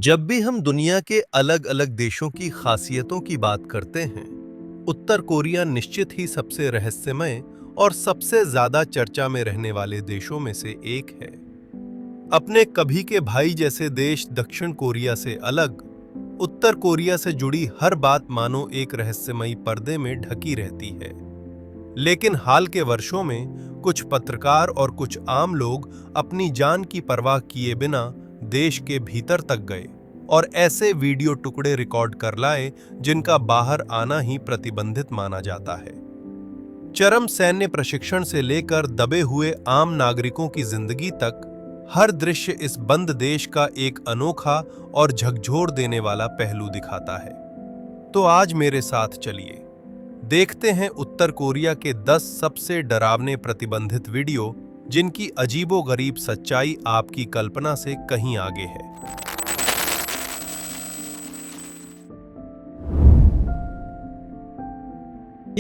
जब भी हम दुनिया के अलग अलग देशों की खासियतों की बात करते हैं, उत्तर कोरिया निश्चित ही सबसे रहस्यमय और सबसे ज्यादा चर्चा में रहने वाले देशों में से एक है। अपने कभी के भाई जैसे देश दक्षिण कोरिया से अलग, उत्तर कोरिया से जुड़ी हर बात मानो एक रहस्यमयी पर्दे में ढकी रहती है। लेकिन हाल के वर्षों में कुछ पत्रकार और कुछ आम लोग अपनी जान की परवाह किए बिना देश के भीतर तक गए और ऐसे वीडियो टुकड़े रिकॉर्ड कर लाए जिनका बाहर आना ही प्रतिबंधित माना जाता है। चरम सैन्य प्रशिक्षण से लेकर दबे हुए आम नागरिकों की जिंदगी तक, हर दृश्य इस बंद देश का एक अनोखा और झकझोर देने वाला पहलू दिखाता है। तो आज मेरे साथ चलिए देखते हैं उत्तर कोरिया के 10 सबसे डरावने प्रतिबंधित वीडियो जिनकी अजीबोगरीब सच्चाई आपकी कल्पना से कहीं आगे है।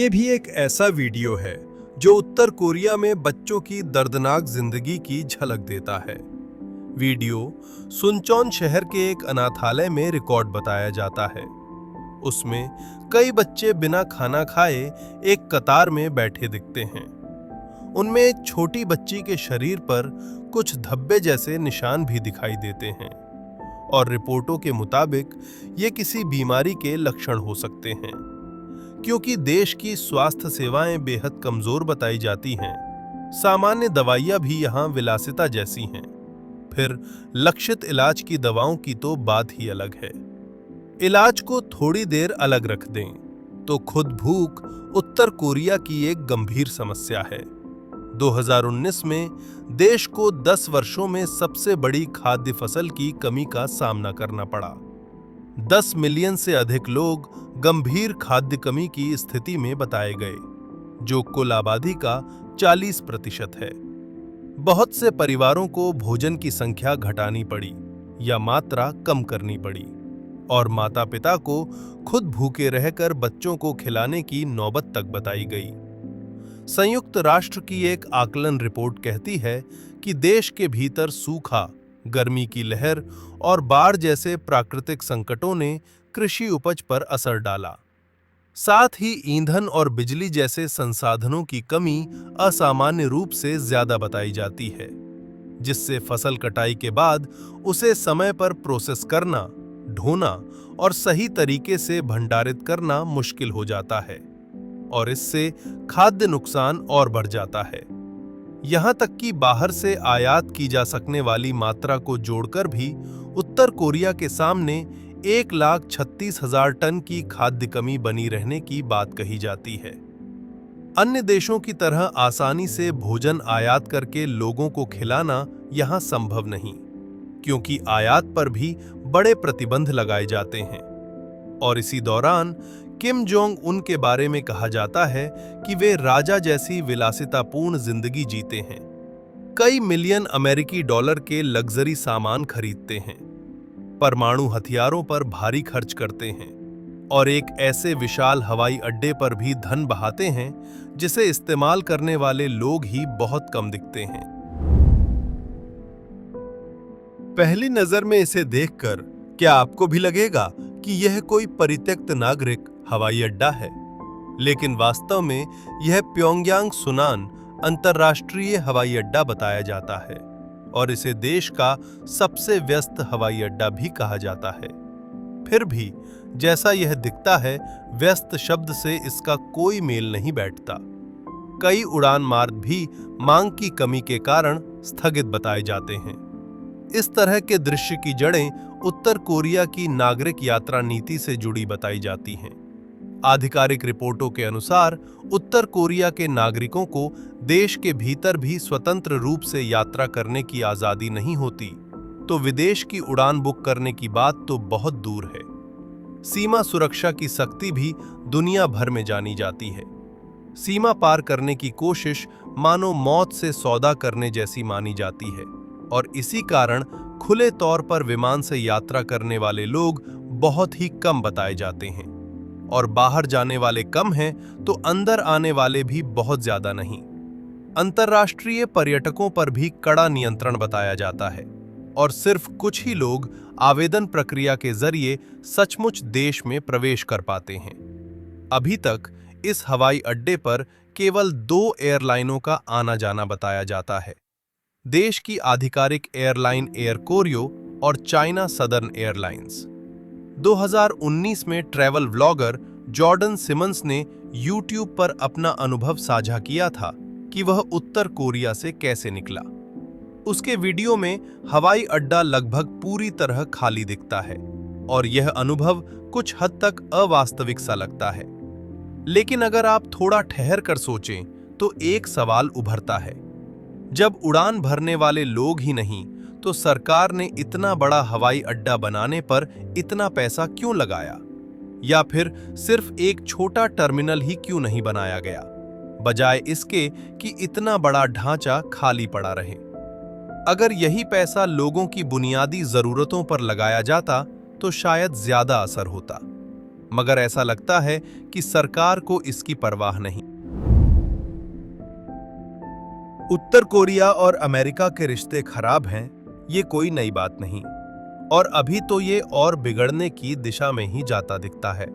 ये भी एक ऐसा वीडियो है जो उत्तर कोरिया में बच्चों की दर्दनाक जिंदगी की झलक देता है। वीडियो सुनचौन शहर के एक अनाथालय में रिकॉर्ड बताया जाता है। उसमें कई बच्चे बिना खाना खाए एक कतार में बैठे दिखते हैं। उनमें एक छोटी बच्ची के शरीर पर कुछ धब्बे जैसे निशान भी दिखाई देते हैं और रिपोर्टों के मुताबिक ये किसी बीमारी के लक्षण हो सकते हैं। क्योंकि देश की स्वास्थ्य सेवाएं बेहद कमजोर बताई जाती हैं, सामान्य दवाइयां भी यहां विलासिता जैसी हैं। फिर लक्षित इलाज की दवाओं की तो बात ही अलग है। इलाज को थोड़ी देर अलग रख दें तो खुद भूख उत्तर कोरिया की एक गंभीर समस्या है। 2019 में देश को 10 वर्षों में सबसे बड़ी खाद्य फसल की कमी का सामना करना पड़ा। 10 मिलियन से अधिक लोग गंभीर खाद्य कमी की स्थिति में बताए गए, जो कुल आबादी का 40% है। बहुत से परिवारों को भोजन की संख्या घटानी पड़ी या मात्रा कम करनी पड़ी और माता-पिता को खुद भूखे रहकर बच्चों को खिलाने की नौबत तक बताई गई। संयुक्त राष्ट्र की एक आकलन रिपोर्ट कहती है कि देश के भीतर सूखा, गर्मी की लहर और बाढ़ जैसे प्राकृतिक संकटों ने कृषि उपज पर असर डाला। साथ ही ईंधन और बिजली जैसे संसाधनों की कमी असामान्य रूप से ज्यादा बताई जाती है, जिससे फसल कटाई के बाद उसे समय पर प्रोसेस करना, ढोना और सही तरीके से भंडारित करना मुश्किल हो जाता है और इससे खाद्य नुकसान और बढ़ जाता है। यहां तक कि बाहर से आयात की जा सकने वाली मात्रा को जोड़कर भी उत्तर कोरिया के सामने 1,36,000 टन की खाद्य कमी बनी रहने की बात कही जाती है। अन्य देशों की तरह आसानी से भोजन आयात करके लोगों को खिलाना यहां संभव नहीं, क्योंकि आयात पर भी बड़े प्रतिबंध लगाए जाते हैं। और इसी दौरान किम जोंग उन के बारे में कहा जाता है कि वे राजा जैसी विलासितापूर्ण जिंदगी जीते हैं। कई मिलियन अमेरिकी डॉलर के लग्जरी सामान खरीदते हैं, परमाणु हथियारों पर भारी खर्च करते हैं और एक ऐसे विशाल हवाई अड्डे पर भी धन बहाते हैं जिसे इस्तेमाल करने वाले लोग ही बहुत कम दिखते हैं। पहली नजर में इसे देखकर क्या आपको भी लगेगा कि यह कोई परित्यक्त नागरिक हवाई अड्डा है? लेकिन वास्तव में यह प्योंगयांग सुनान अंतर्राष्ट्रीय हवाई अड्डा बताया जाता है और इसे देश का सबसे व्यस्त हवाई अड्डा भी कहा जाता है। फिर भी जैसा यह दिखता है, व्यस्त शब्द से इसका कोई मेल नहीं बैठता। कई उड़ान मार्ग भी मांग की कमी के कारण स्थगित बताए जाते हैं। इस तरह के दृश्य की जड़ें उत्तर कोरिया की नागरिक यात्रा नीति से जुड़ी बताई जाती हैं। आधिकारिक रिपोर्टों के अनुसार उत्तर कोरिया के नागरिकों को देश के भीतर भी स्वतंत्र रूप से यात्रा करने की आजादी नहीं होती, तो विदेश की उड़ान बुक करने की बात तो बहुत दूर है। सीमा सुरक्षा की सख्ती भी दुनिया भर में जानी जाती है। सीमा पार करने की कोशिश मानो मौत से सौदा करने जैसी मानी जाती है और इसी कारण खुले तौर पर विमान से यात्रा करने वाले लोग बहुत ही कम बताए जाते हैं और बाहर जाने वाले कम हैं तो अंदर आने वाले भी बहुत ज्यादा नहीं। अंतर्राष्ट्रीय पर्यटकों पर भी कड़ा नियंत्रण बताया जाता है और सिर्फ कुछ ही लोग आवेदन प्रक्रिया के जरिए सचमुच देश में प्रवेश कर पाते हैं। अभी तक इस हवाई अड्डे पर केवल 2 एयरलाइनों का आना जाना बताया जाता है। देश की आधिकारिक एयरलाइन एयर कोरियो और चाइना सदर्न एयरलाइंस। 2019 में ट्रैवल व्लॉगर जॉर्डन सिमंस ने YouTube पर अपना अनुभव साझा किया था कि वह उत्तर कोरिया से कैसे निकला। उसके वीडियो में हवाई अड्डा लगभग पूरी तरह खाली दिखता है और यह अनुभव कुछ हद तक अवास्तविक सा लगता है। लेकिन अगर आप थोड़ा ठहर कर सोचें तो एक सवाल उभरता है, जब उड़ान भरने वाले लोग ही नहीं तो सरकार ने इतना बड़ा हवाई अड्डा बनाने पर इतना पैसा क्यों लगाया? या फिर सिर्फ एक छोटा टर्मिनल ही क्यों नहीं बनाया गया, बजाय इसके कि इतना बड़ा ढांचा खाली पड़ा रहे? अगर यही पैसा लोगों की बुनियादी जरूरतों पर लगाया जाता तो शायद ज्यादा असर होता, मगर ऐसा लगता है कि सरकार को इसकी परवाह नहीं। उत्तर कोरिया और अमेरिका के रिश्ते खराब हैं, ये कोई नई बात नहीं, और अभी तो ये और बिगड़ने की दिशा में ही जाता दिखता है।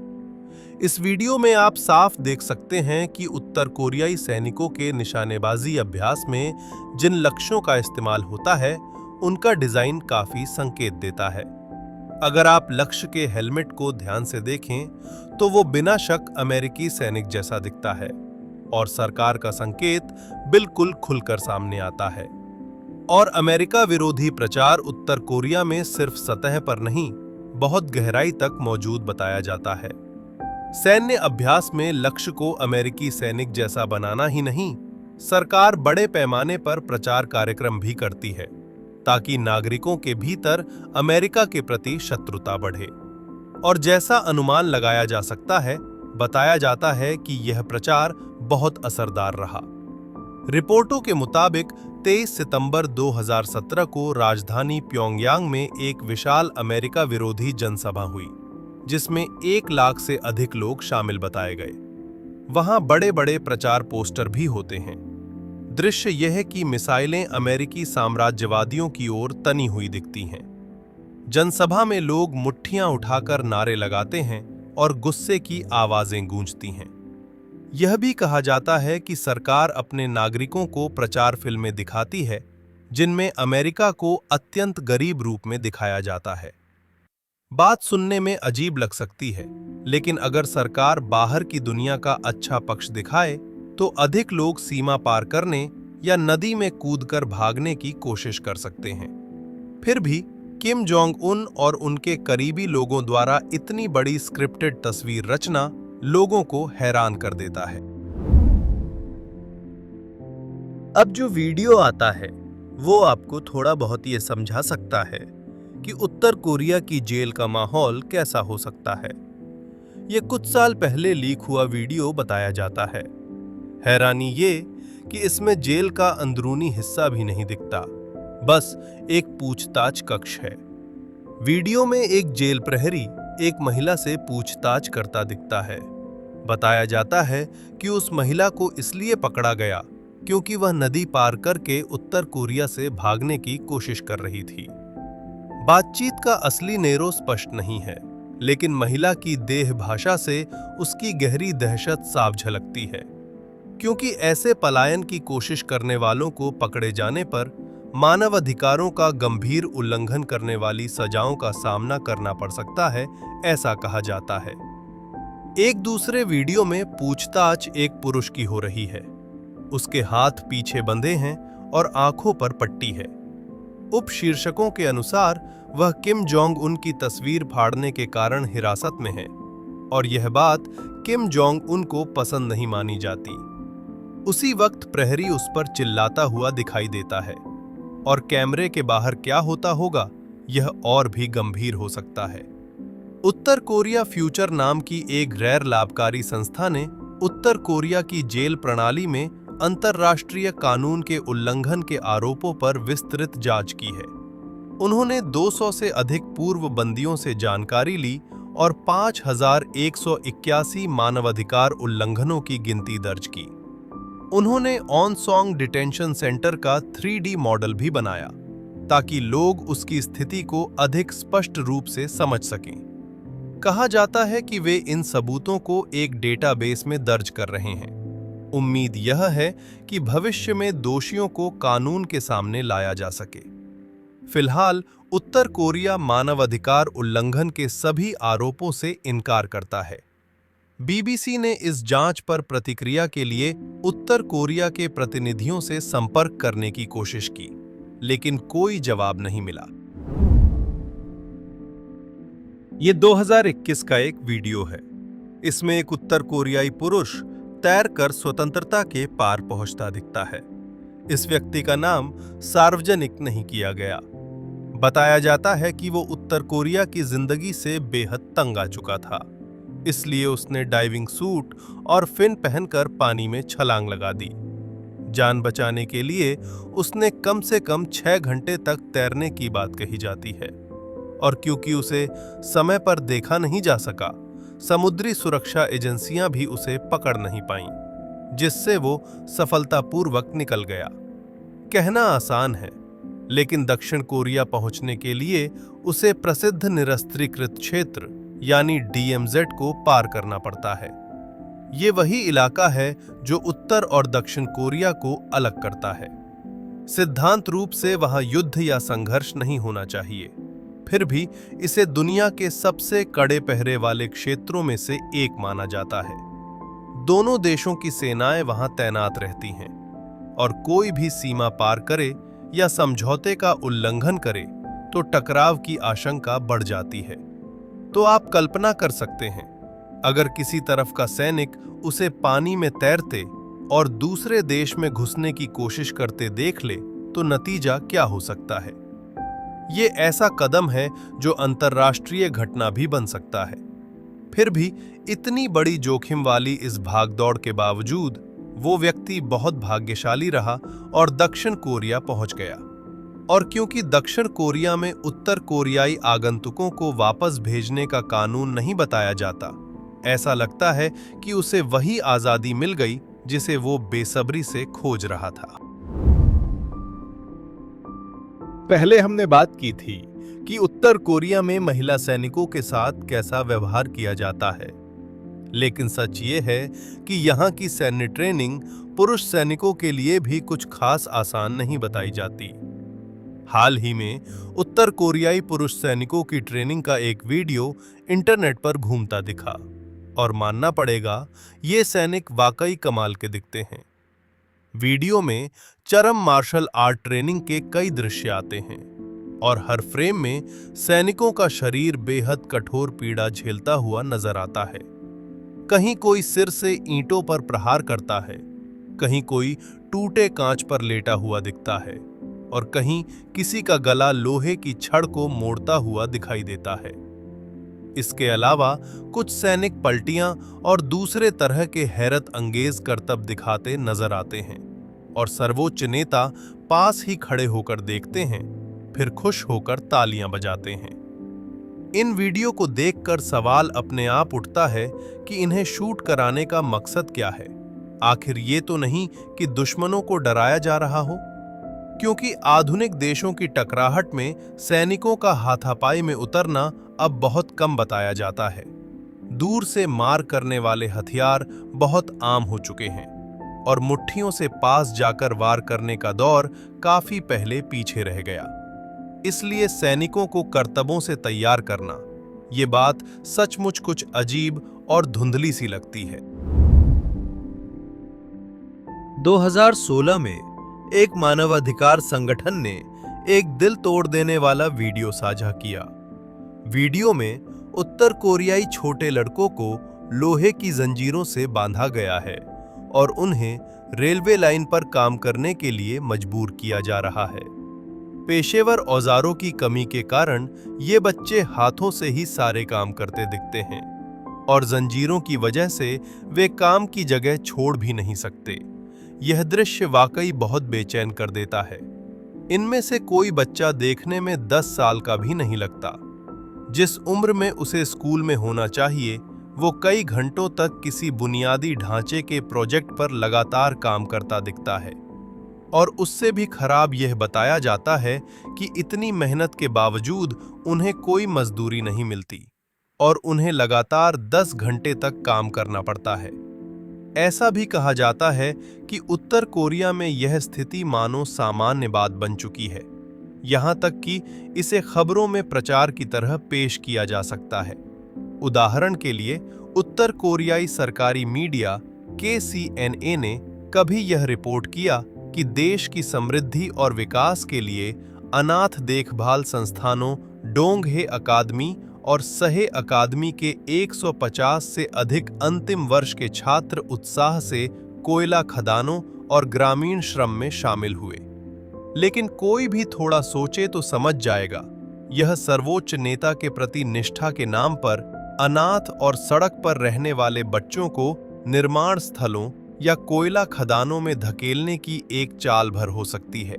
इस वीडियो में आप साफ देख सकते हैं कि उत्तर कोरियाई सैनिकों के निशानेबाजी अभ्यास में जिन लक्ष्यों का इस्तेमाल होता है, उनका डिजाइन काफी संकेत देता है। अगर आप लक्ष्य के हेलमेट को ध्यान से देखें तो वो बिना शक अमेरिकी सैनिक जैसा दिखता है और सरकार का संकेत बिल्कुल खुलकर सामने आता है। और अमेरिका विरोधी प्रचार उत्तर कोरिया में सिर्फ सतह पर नहीं, बहुत गहराई तक मौजूद बताया जाता है। सैन्य अभ्यास में लक्ष्य को अमेरिकी सैनिक जैसा बनाना ही नहीं, सरकार बड़े पैमाने पर प्रचार कार्यक्रम भी करती है ताकि नागरिकों के भीतर अमेरिका के प्रति शत्रुता बढ़े। और जैसा अनुमान लगाया जा सकता है, बताया जाता है कि यह प्रचार बहुत असरदार रहा। रिपोर्टों के मुताबिक 23 सितंबर 2017 को राजधानी प्योंगयांग में एक विशाल अमेरिका विरोधी जनसभा हुई, जिसमें 1 लाख से अधिक लोग शामिल बताए गए। वहां बड़े बड़े प्रचार पोस्टर भी होते हैं। दृश्य यह है कि मिसाइलें अमेरिकी साम्राज्यवादियों की ओर तनी हुई दिखती हैं। जनसभा में लोग मुट्ठियां उठाकर नारे लगाते हैं और गुस्से की आवाजें गूंजती हैं। यह भी कहा जाता है कि सरकार अपने नागरिकों को प्रचार फिल्में दिखाती है जिनमें अमेरिका को अत्यंत गरीब रूप में दिखाया जाता है। बात सुनने में अजीब लग सकती है, लेकिन अगर सरकार बाहर की दुनिया का अच्छा पक्ष दिखाए तो अधिक लोग सीमा पार करने या नदी में कूदकर भागने की कोशिश कर सकते हैं। फिर भी किम जोंग उन और उनके करीबी लोगों द्वारा इतनी बड़ी स्क्रिप्टेड तस्वीर रचना लोगों को हैरान कर देता है। अब जो वीडियो आता है वो आपको थोड़ा बहुत ये समझा सकता है कि उत्तर कोरिया की जेल का माहौल कैसा हो सकता है। ये कुछ साल पहले लीक हुआ वीडियो बताया जाता है। हैरानी ये कि इसमें जेल का अंदरूनी हिस्सा भी नहीं दिखता, बस एक पूछताछ कक्ष है। वीडियो में एक जेल प्रहरी एक महिला से पूछताछ करता दिखता है। बताया जाता है कि उस महिला को इसलिए पकड़ा गया क्योंकि वह नदी पार करके उत्तर कोरिया से भागने की कोशिश कर रही थी। बातचीत का असली नेरो स्पष्ट नहीं है, लेकिन महिला की देह भाषा से उसकी गहरी दहशत साफ झलकती है, क्योंकि ऐसे पलायन की कोशिश करने वालों को पकड़े जाने पर मानव अधिकारों का गंभीर उल्लंघन करने वाली सजाओं का सामना करना पड़ सकता है, ऐसा कहा जाता है। एक दूसरे वीडियो में पूछताछ एक पुरुष की हो रही है। उसके हाथ पीछे बंधे हैं और आंखों पर पट्टी है। उपशीर्षकों के अनुसार वह किम जोंग उन की तस्वीर फाड़ने के कारण हिरासत में है और यह बात किम जोंग उन को पसंद नहीं मानी जाती। उसी वक्त प्रहरी उस पर चिल्लाता हुआ दिखाई देता है और कैमरे के बाहर क्या होता होगा यह और भी गंभीर हो सकता है। उत्तर कोरिया फ्यूचर नाम की एक गैर लाभकारी संस्था ने उत्तर कोरिया की जेल प्रणाली में अंतर्राष्ट्रीय कानून के उल्लंघन के आरोपों पर विस्तृत जांच की है। उन्होंने 200 से अधिक पूर्व बंदियों से जानकारी ली और 5181 मानवाधिकार उल्लंघनों की गिनती दर्ज की। उन्होंने ऑन सॉन्ग डिटेंशन सेंटर का 3D मॉडल भी बनाया ताकि लोग उसकी स्थिति को अधिक स्पष्ट रूप से समझ सकें। कहा जाता है कि वे इन सबूतों को एक डेटाबेस में दर्ज कर रहे हैं। उम्मीद यह है कि भविष्य में दोषियों को कानून के सामने लाया जा सके। फिलहाल उत्तर कोरिया मानवाधिकार उल्लंघन के सभी आरोपों से इनकार करता है। बीबीसी ने इस जांच पर प्रतिक्रिया के लिए उत्तर कोरिया के प्रतिनिधियों से संपर्क करने की कोशिश की, लेकिन कोई जवाब नहीं मिला। ये 2021 का एक वीडियो है। इसमें एक उत्तर कोरियाई पुरुष तैरकर स्वतंत्रता के पार पहुंचता दिखता है। इस व्यक्ति का नाम सार्वजनिक नहीं किया गया। बताया जाता है कि वो उत्तर कोरिया की जिंदगी से बेहद तंग आ चुका था, इसलिए उसने डाइविंग सूट और फिन पहनकर पानी में छलांग लगा दी। जान बचाने के लिए उसने कम से कम 6 घंटे तक तैरने की बात कही जाती है, और क्योंकि उसे समय पर देखा नहीं जा सका, समुद्री सुरक्षा एजेंसियां भी उसे पकड़ नहीं पाईं, जिससे वो सफलतापूर्वक निकल गया। कहना आसान है, लेकिन दक्षिण कोरिया पहुंचने के लिए उसे प्रसिद्ध निरस्त्रीकृत क्षेत्र यानी DMZ को पार करना पड़ता है। ये वही इलाका है जो उत्तर और दक्षिण कोरिया को अलग करता है। सिद्धांत रूप से वहां युद्ध या संघर्ष नहीं होना चाहिए, फिर भी इसे दुनिया के सबसे कड़े पहरे वाले क्षेत्रों में से एक माना जाता है। दोनों देशों की सेनाएं वहां तैनात रहती हैं, और कोई भी सीमा पार करे या समझौते का उल्लंघन करे तो टकराव की आशंका बढ़ जाती है। तो आप कल्पना कर सकते हैं, अगर किसी तरफ का सैनिक उसे पानी में तैरते और दूसरे देश में घुसने की कोशिश करते देख ले तो नतीजा क्या हो सकता है। ये ऐसा कदम है जो अंतर्राष्ट्रीय घटना भी बन सकता है। फिर भी इतनी बड़ी जोखिम वाली इस भागदौड़ के बावजूद वो व्यक्ति बहुत भाग्यशाली रहा और दक्षिण कोरिया पहुंच गया। और क्योंकि दक्षिण कोरिया में उत्तर कोरियाई आगंतुकों को वापस भेजने का कानून नहीं बताया जाता, ऐसा लगता है कि उसे वही आजादी मिल गई जिसे वो बेसब्री से खोज रहा था। पहले हमने बात की थी कि उत्तर कोरिया में महिला सैनिकों के साथ कैसा व्यवहार किया जाता है, लेकिन सच ये है कि यहाँ की सैन्य ट्रेनिंग पुरुष सैनिकों के लिए भी कुछ खास आसान नहीं बताई जाती। हाल ही में उत्तर कोरियाई पुरुष सैनिकों की ट्रेनिंग का एक वीडियो इंटरनेट पर घूमता दिखा, और मानना पड़ेगा ये सैनिक वाकई कमाल के दिखते हैं। वीडियो में चरम मार्शल आर्ट ट्रेनिंग के कई दृश्य आते हैं, और हर फ्रेम में सैनिकों का शरीर बेहद कठोर पीड़ा झेलता हुआ नजर आता है। कहीं कोई सिर से ईंटों पर प्रहार करता है, कहीं कोई टूटे कांच पर लेटा हुआ दिखता है, और कहीं किसी का गला लोहे की छड़ को मोड़ता हुआ दिखाई देता है। इसके अलावा कुछ सैनिक पलटियां और दूसरे तरह के हैरत अंगेज करतब दिखाते नजर आते हैं, और सर्वोच्च नेता पास ही खड़े होकर देखते हैं, फिर खुश होकर तालियां बजाते हैं। इन वीडियो को देखकर सवाल अपने आप उठता है कि इन्हें शूट कराने का मकसद क्या है। आखिर ये तो नहीं कि दुश्मनों को डराया जा रहा हो, क्योंकि आधुनिक देशों की टकराहट में सैनिकों का हाथापाई में उतरना अब बहुत कम बताया जाता है। दूर से मार करने वाले हथियार बहुत आम हो चुके हैं, और मुट्ठियों से पास जाकर वार करने का दौर काफी पहले पीछे रह गया। इसलिए सैनिकों को करतबों से तैयार करना, ये बात सचमुच कुछ अजीब और धुंधली सी लगती है। 2016 में एक मानवाधिकार संगठन ने एक दिल तोड़ देने वाला वीडियो साझा किया। वीडियो में उत्तर कोरियाई छोटे लड़कों को लोहे की जंजीरों से बांधा गया है और उन्हें रेलवे लाइन पर काम करने के लिए मजबूर किया जा रहा है। पेशेवर औजारों की कमी के कारण ये बच्चे हाथों से ही सारे काम करते दिखते हैं, और जंजीरों की वजह से वे काम की जगह छोड़ भी नहीं सकते। यह दृश्य वाकई बहुत बेचैन कर देता है। इनमें से कोई बच्चा देखने में 10 साल का भी नहीं लगता। जिस उम्र में उसे स्कूल में होना चाहिए, वो कई घंटों तक किसी बुनियादी ढांचे के प्रोजेक्ट पर लगातार काम करता दिखता है। और उससे भी खराब यह बताया जाता है कि इतनी मेहनत के बावजूद उन्हें कोई मजदूरी नहीं मिलती और उन्हें लगातार 10 घंटे तक काम करना पड़ता है। ऐसा भी कहा जाता है कि उत्तर कोरिया में यह स्थिति मानो सामान्य बात बन चुकी है, यहाँ तक कि इसे खबरों में प्रचार की तरह पेश किया जा सकता है। उदाहरण के लिए, उत्तर कोरियाई सरकारी मीडिया KCNA ने कभी यह रिपोर्ट किया कि देश की समृद्धि और विकास के लिए अनाथ देखभाल संस्थानों डोंगहे अकादमी और सहे अकादमी के 150 से अधिक अंतिम वर्ष के छात्र उत्साह से कोयला खदानों और ग्रामीण श्रम में शामिल हुए। लेकिन कोई भी थोड़ा सोचे तो समझ जाएगा, यह सर्वोच्च नेता के प्रति निष्ठा के नाम पर अनाथ और सड़क पर रहने वाले बच्चों को निर्माण स्थलों या कोयला खदानों में धकेलने की एक चाल भर हो सकती है।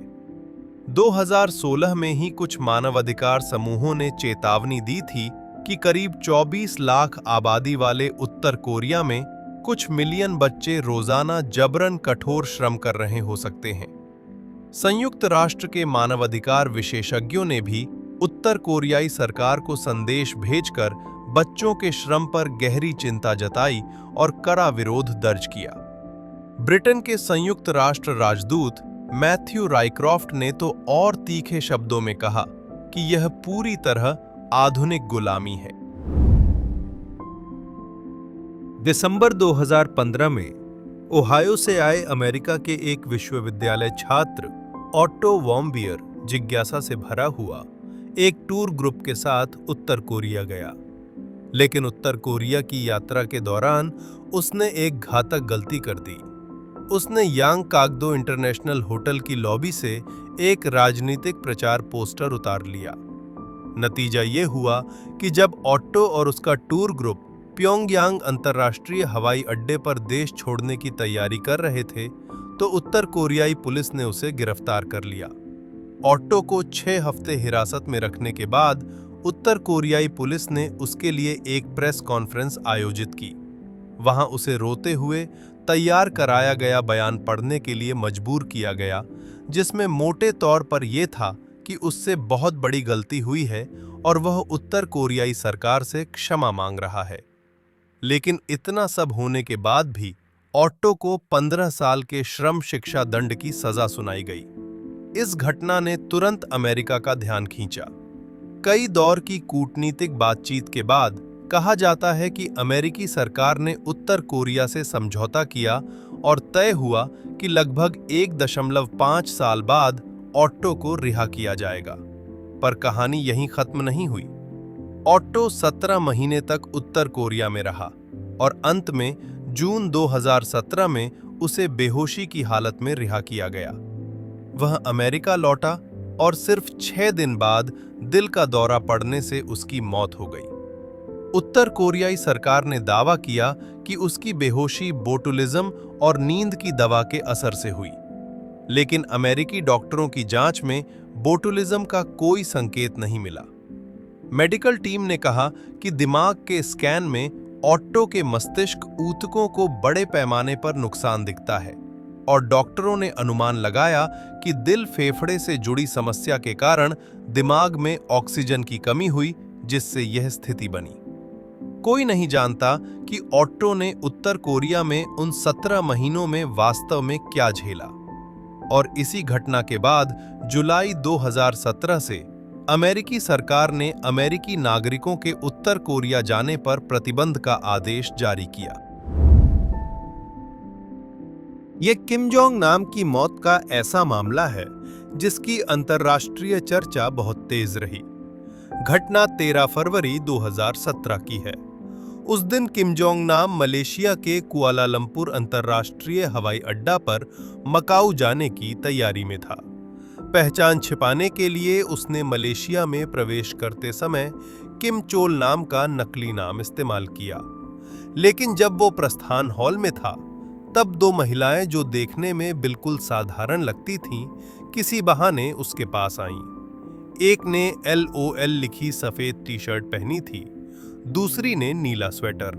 2016 में ही कुछ मानवाधिकार समूहों ने चेतावनी दी थी कि करीब 24 लाख आबादी वाले उत्तर कोरिया में कुछ मिलियन बच्चे रोजाना जबरन कठोर श्रम कर रहे हो सकते हैं। संयुक्त राष्ट्र के मानवाधिकार विशेषज्ञों ने भी उत्तर कोरियाई सरकार को संदेश भेजकर बच्चों के श्रम पर गहरी चिंता जताई और कड़ा विरोध दर्ज किया। ब्रिटेन के संयुक्त राष्ट्र राजदूत मैथ्यू रायक्रॉफ्ट ने तो और तीखे शब्दों में कहा कि यह पूरी तरह आधुनिक गुलामी है। दिसंबर 2015 में ओहायो से आए अमेरिका के एक विश्वविद्यालय छात्र ऑट्टो वॉम्बियर जिज्ञासा से भरा हुआ एक टूर ग्रुप के साथ उत्तर कोरिया गया। लेकिन उत्तर कोरिया की यात्रा के दौरान उसने एक घातक गलती कर दी। उसने यांग कागदो इंटरनेशनल होटल की लॉबी से एक राजनीतिक प्रचार पोस्टर उतार लिया। नतीजा ये हुआ कि जब ऑट्टो और उसका टूर ग्रुप प्योंगयांग अंतर्राष्ट्रीय हवाई अड्डे पर देश छोड़ने की तैयारी कर रहे थे, तो उत्तर कोरियाई पुलिस ने उसे गिरफ्तार कर लिया। ऑट्टो को 6 हफ्ते हिरासत में रखने के बाद उत्तर कोरियाई पुलिस ने उसके लिए एक प्रेस कॉन्फ्रेंस आयोजित की। वहां उसे रोते हुए तैयार कराया गया बयान पढ़ने के लिए मजबूर किया गया, जिसमें मोटे तौर पर यह था कि उससे बहुत बड़ी गलती हुई है और वह उत्तर कोरियाई सरकार से क्षमा मांग रहा है। लेकिन इतना सब होने के बाद भी ऑट्टो को 15 साल के श्रम शिक्षा दंड की सजा सुनाई गई। इस घटना ने तुरंत अमेरिका का ध्यान खींचा। कई दौर की कूटनीतिक बातचीत के बाद कहा जाता है कि अमेरिकी सरकार ने उत्तर कोरिया से समझौता किया और तय हुआ कि लगभग 1.5 साल बाद ऑट्टो को रिहा किया जाएगा। पर कहानी यहीं खत्म नहीं हुई। ऑट्टो 17 महीने तक उत्तर कोरिया में रहा और अंत में जून 2017 में उसे बेहोशी की हालत में रिहा किया गया। वह अमेरिका लौटा और सिर्फ 6 दिन बाद दिल का दौरा पड़ने से उसकी मौत हो गई। उत्तर कोरियाई सरकार ने दावा किया कि उसकी बेहोशी बोटुलिज्म और नींद की दवा के असर से हुई, लेकिन अमेरिकी डॉक्टरों की जांच में बोटुलिज्म का कोई संकेत नहीं मिला। मेडिकल टीम ने कहा कि दिमाग के स्कैन में ऑट्टो के मस्तिष्क ऊतकों को बड़े पैमाने पर नुकसान दिखता है और डॉक्टरों ने अनुमान लगाया कि दिल फेफड़े से जुड़ी समस्या के कारण दिमाग में ऑक्सीजन की कमी हुई, जिससे यह स्थिति बनी। कोई नहीं जानता कि ऑट्टो ने उत्तर कोरिया में उन 17 महीनों में वास्तव में क्या झेला। और इसी घटना के बाद जुलाई 2017 से अमेरिकी सरकार ने अमेरिकी नागरिकों के उत्तर कोरिया जाने पर प्रतिबंध का आदेश जारी किया। यह किम जोंग नाम की मौत का ऐसा मामला है जिसकी अंतर्राष्ट्रीय चर्चा बहुत तेज रही। घटना 13 फरवरी 2017 की है। उस दिन किम जोंग नाम मलेशिया के कुआलालंपुर अंतर्राष्ट्रीय हवाई अड्डा पर मकाऊ जाने की तैयारी में था। पहचान छिपाने के लिए उसने मलेशिया में प्रवेश करते समय किम चोल नाम का नकली नाम इस्तेमाल किया। लेकिन जब वो प्रस्थान हॉल में था, तब 2 महिलाएं जो देखने में बिल्कुल साधारण लगती थीं, किसी बहाने उसके पास आईं। एक ने LOL लिखी सफेद टी शर्ट पहनी थी, दूसरी ने नीला स्वेटर।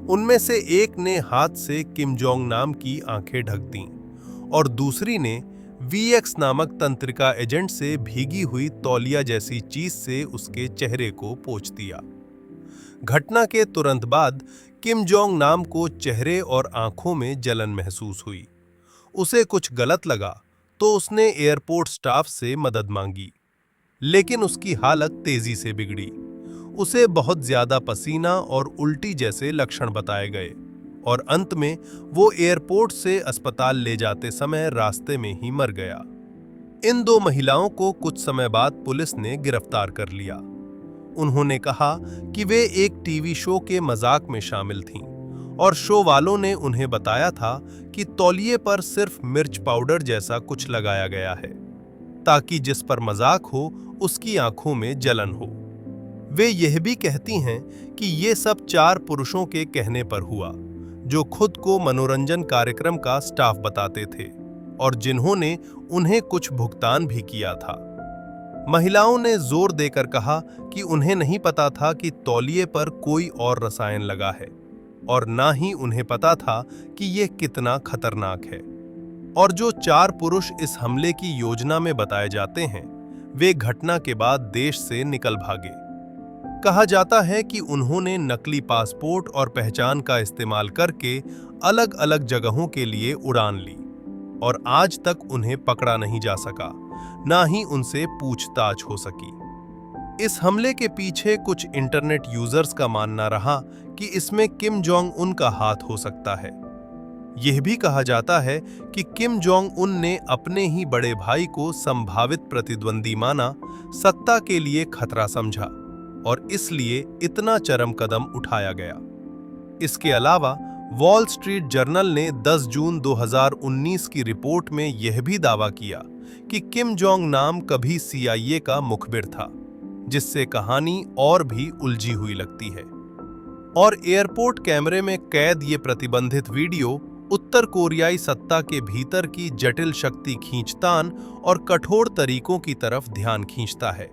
उनमें से एक ने हाथ से किम जोंग नाम की आंखें ढक दीं और दूसरी ने VX नामक तंत्रिका एजेंट से भीगी हुई तौलिया जैसी चीज से उसके चेहरे को पोंछ दिया। घटना के तुरंत बाद किम जोंग नाम को चेहरे और आंखों में जलन महसूस हुई। उसे कुछ गलत लगा तो उसने एयरपोर्ट स्टाफ से मदद मांगी, लेकिन उसकी हालत तेजी से बिगड़ी। उसे बहुत ज्यादा पसीना और उल्टी जैसे लक्षण बताए गए और अंत में वो एयरपोर्ट से अस्पताल ले जाते समय रास्ते में ही मर गया। इन दो महिलाओं को कुछ समय बाद पुलिस ने गिरफ्तार कर लिया। उन्होंने कहा कि वे एक टीवी शो के मजाक में शामिल थीं और शो वालों ने उन्हें बताया था कि तौलिए पर सिर्फ मिर्च पाउडर जैसा कुछ लगाया गया है ताकि जिस पर मजाक हो उसकी आंखों में जलन हो। वे यह भी कहती हैं कि ये सब 4 पुरुषों के कहने पर हुआ जो खुद को मनोरंजन कार्यक्रम का स्टाफ बताते थे और जिन्होंने उन्हें कुछ भुगतान भी किया था। महिलाओं ने जोर देकर कहा कि उन्हें नहीं पता था कि तौलिए पर कोई और रसायन लगा है और ना ही उन्हें पता था कि यह कितना खतरनाक है। और जो 4 पुरुष इस हमले की योजना में बताए जाते हैं, वे घटना के बाद देश से निकल भागे। कहा जाता है कि उन्होंने नकली पासपोर्ट और पहचान का इस्तेमाल करके अलग अलग जगहों के लिए उड़ान ली और आज तक उन्हें पकड़ा नहीं जा सका, ना ही उनसे पूछताछ हो सकी। इस हमले के पीछे कुछ इंटरनेट यूजर्स का मानना रहा कि इसमें किम जोंग उन का हाथ हो सकता है। यह भी कहा जाता है कि किम जोंग उन ने अपने ही बड़े भाई को संभावित प्रतिद्वंदी माना, सत्ता के लिए खतरा समझा और इसलिए इतना चरम कदम उठाया गया। इसके अलावा वॉल स्ट्रीट जर्नल ने 10 जून 2019 की रिपोर्ट में यह भी दावा किया कि किम जोंग नाम कभी CIA का मुखबिर था, जिससे कहानी और भी उलझी हुई लगती है। और एयरपोर्ट कैमरे में कैद ये प्रतिबंधित वीडियो उत्तर कोरियाई सत्ता के भीतर की जटिल शक्ति खींचतान और कठोर तरीकों की तरफ ध्यान खींचता है,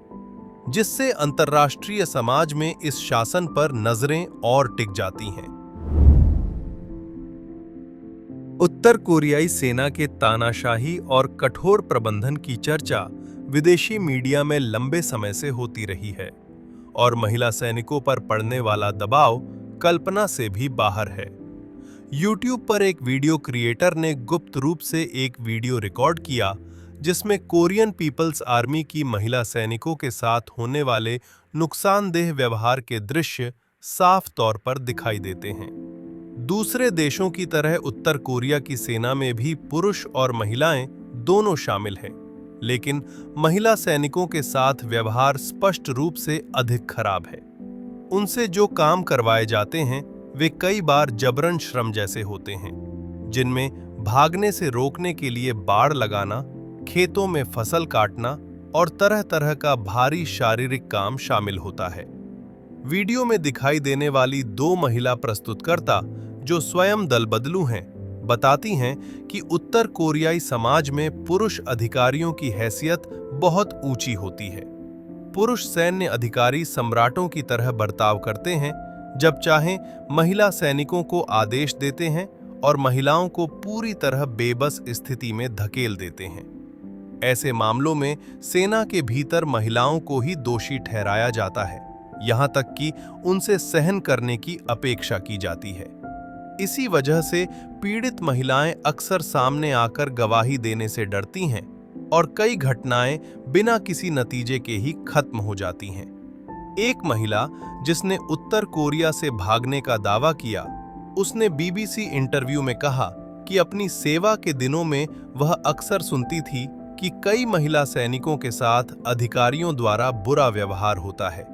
जिससे अंतर्राष्ट्रीय समाज में इस शासन पर नजरें और टिक जाती हैं। उत्तर कोरियाई सेना के तानाशाही और कठोर प्रबंधन की चर्चा विदेशी मीडिया में लंबे समय से होती रही है और महिला सैनिकों पर पड़ने वाला दबाव कल्पना से भी बाहर है। YouTube पर एक वीडियो क्रिएटर ने गुप्त रूप से एक वीडियो रिकॉर्ड किया जिसमें कोरियन पीपल्स आर्मी की महिला सैनिकों के साथ होने वाले नुकसानदेह व्यवहार के दृश्य साफ तौर पर दिखाई देते हैं। दूसरे देशों की तरह उत्तर कोरिया की सेना में भी पुरुष और महिलाएं दोनों शामिल हैं, लेकिन महिला सैनिकों के साथ व्यवहार स्पष्ट रूप से अधिक खराब है। उनसे जो काम करवाए जाते हैं वे कई बार जबरन श्रम जैसे होते हैं, जिनमें भागने से रोकने के लिए बाड़ लगाना, खेतों में फसल काटना और तरह तरह का भारी शारीरिक काम शामिल होता है। वीडियो में दिखाई देने वाली 2 महिला प्रस्तुतकर्ता जो स्वयं दल बदलू हैं, बताती हैं कि उत्तर कोरियाई समाज में पुरुष अधिकारियों की हैसियत बहुत ऊंची होती है। पुरुष सैन्य अधिकारी सम्राटों की तरह बर्ताव करते हैं, जब चाहें महिला सैनिकों को आदेश देते हैं और महिलाओं को पूरी तरह बेबस स्थिति में धकेल देते हैं। ऐसे मामलों में सेना के भीतर महिलाओं को ही दोषी ठहराया जाता है, यहाँ तक कि उनसे सहन करने की अपेक्षा की जाती है। इसी वजह से पीड़ित महिलाएं अक्सर सामने आकर गवाही देने से डरती हैं और कई घटनाएं बिना किसी नतीजे के ही खत्म हो जाती हैं। एक महिला जिसने उत्तर कोरिया से भागने का दावा किया, उसने BBC इंटरव्यू में कहा कि अपनी सेवा के दिनों में वह अक्सर सुनती थी कि कई महिला सैनिकों के साथ अधिकारियों द्वारा बुरा व्यवहार होता है,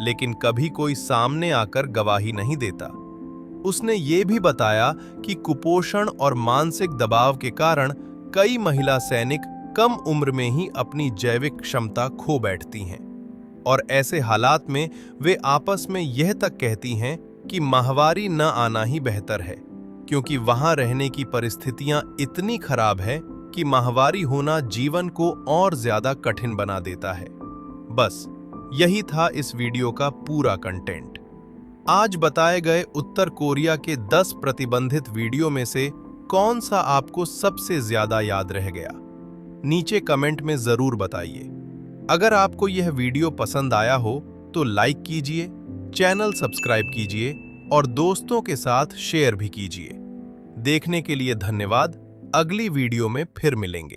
लेकिन कभी कोई सामने आकर गवाही नहीं देता। उसने ये भी बताया कि कुपोषण और मानसिक दबाव के कारण कई महिला सैनिक कम उम्र में ही अपनी जैविक क्षमता खो बैठती हैं और ऐसे हालात में वे आपस में यह तक कहती हैं कि माहवारी न आना ही बेहतर है, क्योंकि वहां रहने की परिस्थितियां इतनी खराब है कि माहवारी होना जीवन को और ज्यादा कठिन बना देता है। बस यही था इस वीडियो का पूरा कंटेंट। आज बताए गए उत्तर कोरिया के 10 प्रतिबंधित वीडियो में से कौन सा आपको सबसे ज्यादा याद रह गया? नीचे कमेंट में जरूर बताइए। अगर आपको यह वीडियो पसंद आया हो तो लाइक कीजिए, चैनल सब्सक्राइब कीजिए और दोस्तों के साथ शेयर भी कीजिए। देखने के लिए धन्यवाद। अगली वीडियो में फिर मिलेंगे।